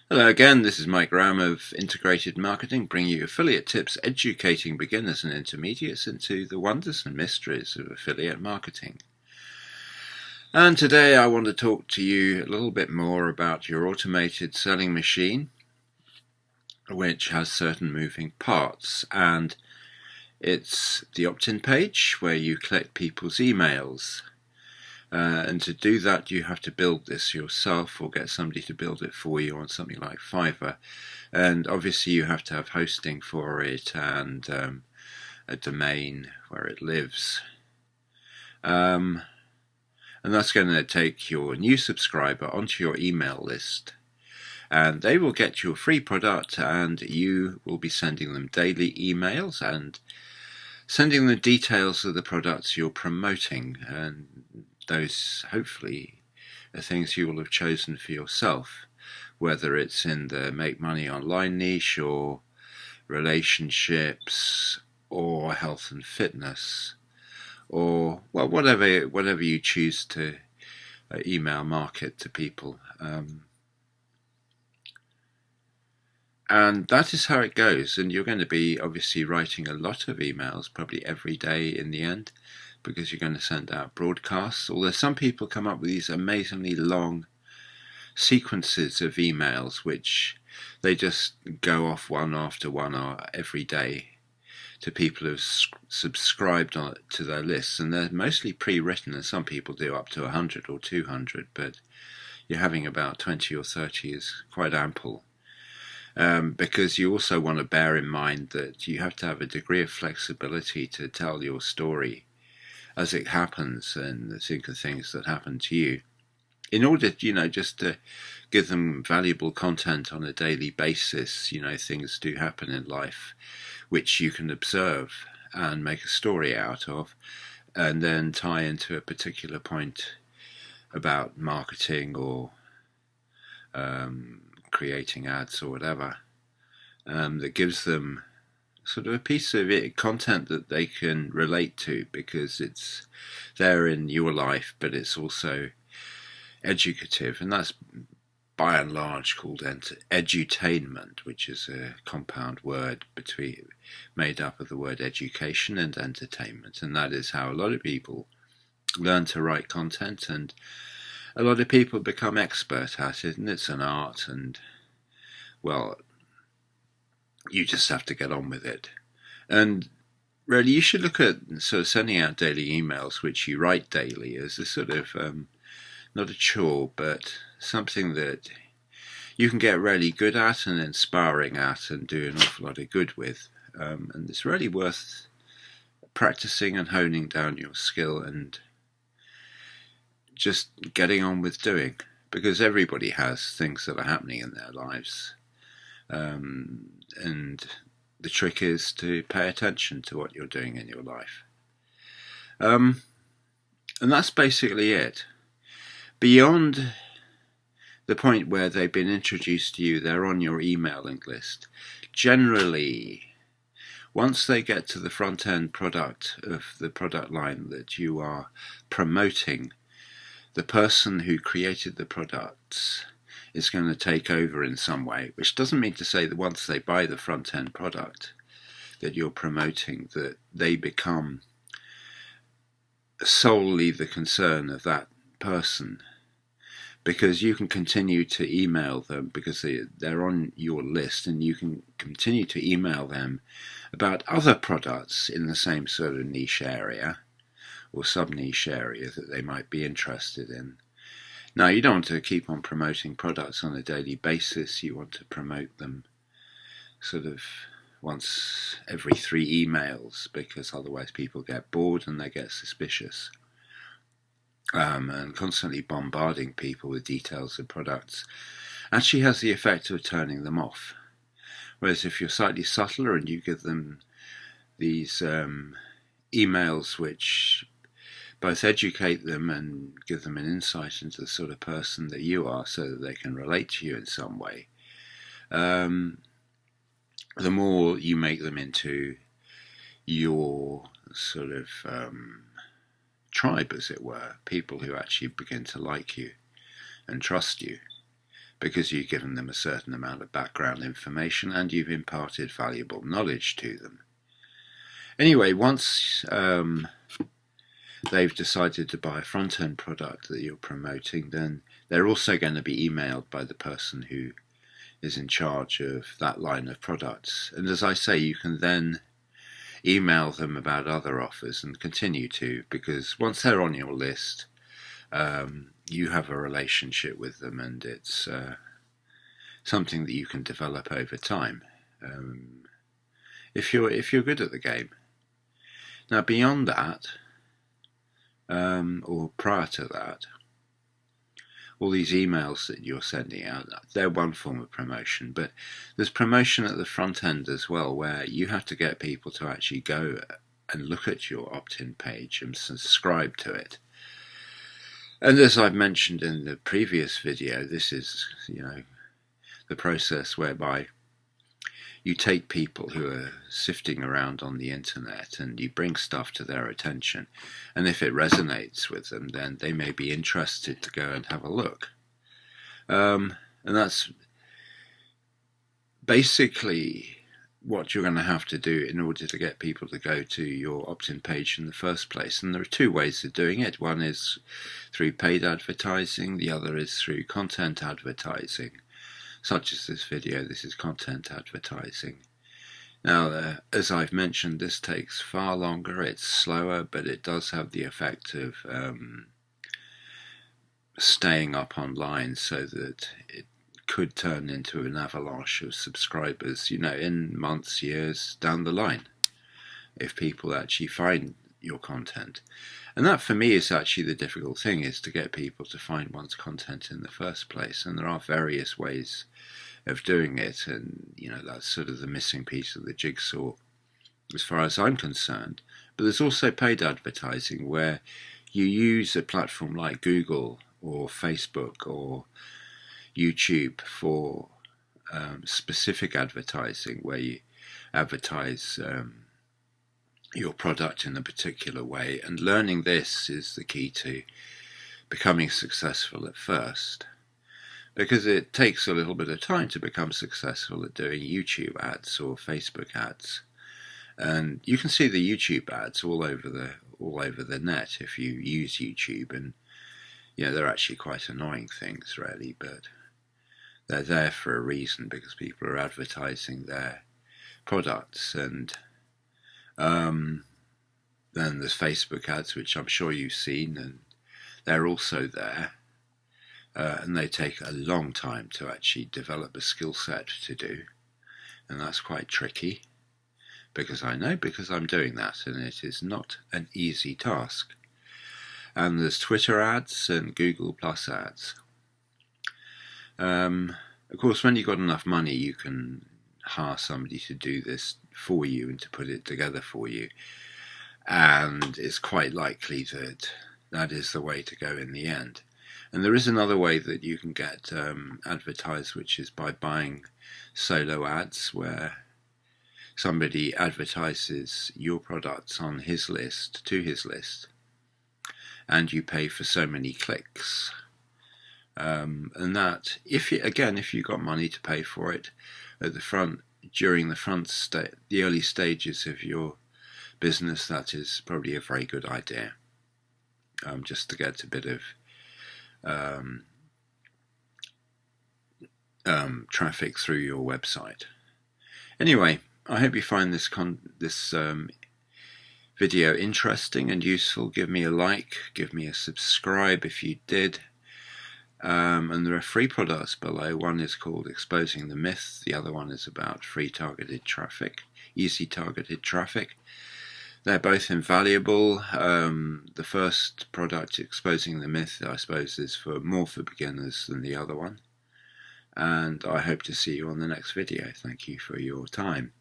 Hello again, this is Mike Graham of Integrated Marketing, bringing you affiliate tips, educating beginners and intermediates into the wonders and mysteries of affiliate marketing. And today I want to talk to you a little bit more about your automated selling machine, which has certain moving parts. And it's the opt-in page where you collect people's emails. And to do that, you have to build this yourself or get somebody to build it for you on something like Fiverr. And obviously you have to have hosting for it and a domain where it lives. And that's going to take your new subscriber onto your email list. And they will get your free product, and you will be sending them daily emails and sending them details of the products you're promoting. And those hopefully are things you will have chosen for yourself, whether it's in the make money online niche or relationships or health and fitness, or well, whatever you choose to email market to people. And that is how it goes. And you're going to be obviously writing a lot of emails, probably every day in the end, because you're going to send out broadcasts. Although some people come up with these amazingly long sequences of emails, which they just go off one after one every day to people who've subscribed to their lists. And they're mostly pre-written, and some people do up to 100 or 200, but you're having about 20 or 30 is quite ample. Because you also want to bear in mind that you have to have a degree of flexibility to tell your story as it happens and think of things that happen to you, in order, just to give them valuable content on a daily basis. Things do happen in life which you can observe and make a story out of, and then tie into a particular point about marketing or creating ads or whatever, that gives them sort of a piece of content that they can relate to, because it's there in your life, but it's also educative. And that's by and large called edutainment, which is a compound word made up of the word education and entertainment. And that is how a lot of people learn to write content, and a lot of people become expert at it, and it's an art, and well, you just have to get on with it. And really, you should look at sort of sending out daily emails, which you write daily, as a sort of not a chore, but something that you can get really good at and inspiring at and do an awful lot of good with. And it's really worth practicing and honing down your skill and just getting on with doing, because everybody has things that are happening in their lives. And the trick is to pay attention to what you're doing in your life. And that's basically it. Beyond the point where they've been introduced to you, they're on your emailing list. Generally, once they get to the front end product of the product line that you are promoting, the person who created the products is going to take over in some way, which doesn't mean to say that once they buy the front end product that you're promoting, that they become solely the concern of that person, because you can continue to email them because they're on your list, and you can continue to email them about other products in the same sort of niche area or sub-niche area that they might be interested in. Now, you don't want to keep on promoting products on a daily basis. You want to promote them sort of once every 3 emails, because otherwise people get bored and they get suspicious. And constantly bombarding people with details of products actually has the effect of turning them off. Whereas if you're slightly subtler and you give them these emails which both educate them and give them an insight into the sort of person that you are, so that they can relate to you in some way, the more you make them into your sort of tribe, as it were, people who actually begin to like you and trust you. because you've given them a certain amount of background information and you've imparted valuable knowledge to them. Anyway, once they've decided to buy a front-end product that you're promoting, then they're also going to be emailed by the person who is in charge of that line of products. And as I say, you can then email them about other offers and continue to, because once they're on your list, you have a relationship with them, and it's something that you can develop over time if you're good at the game. Now, beyond that, or prior to that, all these emails that you're sending out, they're one form of promotion, but there's promotion at the front end as well, where you have to get people to actually go and look at your opt-in page and subscribe to it. And as I've mentioned in the previous video, this is, the process whereby you take people who are sifting around on the internet and you bring stuff to their attention, and if it resonates with them, then they may be interested to go and have a look. And that's basically what you're going to have to do in order to get people to go to your opt-in page in the first place. And there are two ways of doing it. One is through paid advertising, the other is through content advertising. Such as this video, this is content advertising. Now, as I've mentioned, this takes far longer, it's slower, but it does have the effect of staying up online, so that it could turn into an avalanche of subscribers, in months, years down the line, if people actually find your content. And that, for me, is actually the difficult thing, is to get people to find one's content in the first place. And there are various ways of doing it, and that's sort of the missing piece of the jigsaw as far as I'm concerned. But there's also paid advertising, where you use a platform like Google or Facebook or YouTube for specific advertising, where you advertise your product in a particular way, and learning this is the key to becoming successful at first, because it takes a little bit of time to become successful at doing YouTube ads or Facebook ads. And you can see the YouTube ads all over the net if you use YouTube, and they're actually quite annoying things, really, but they're there for a reason, because people are advertising their products. And then there's Facebook ads, which I'm sure you've seen, and they're also there, and they take a long time to actually develop a skill set to do, and that's quite tricky, because I'm doing that, and it is not an easy task. And there's Twitter ads and Google Plus ads. Of course, when you've got enough money, you can hire somebody to do this for you and to put it together for you, and it's quite likely that that is the way to go in the end. And there is another way that you can get advertised, which is by buying solo ads, where somebody advertises your products on his list, to his list, and you pay for so many clicks. And that, if you've got money to pay for it at the front, during the early stages of your business, that is probably a very good idea, just to get a bit of traffic through your website. Anyway, I hope you find this video interesting and useful. Give me a like, give me a subscribe if you did. And there are free products below. One is called Exposing the Myth. The other one is about free targeted traffic, easy targeted traffic. They're both invaluable. The first product, Exposing the Myth, I suppose is more for beginners than the other one. And I hope to see you on the next video. Thank you for your time.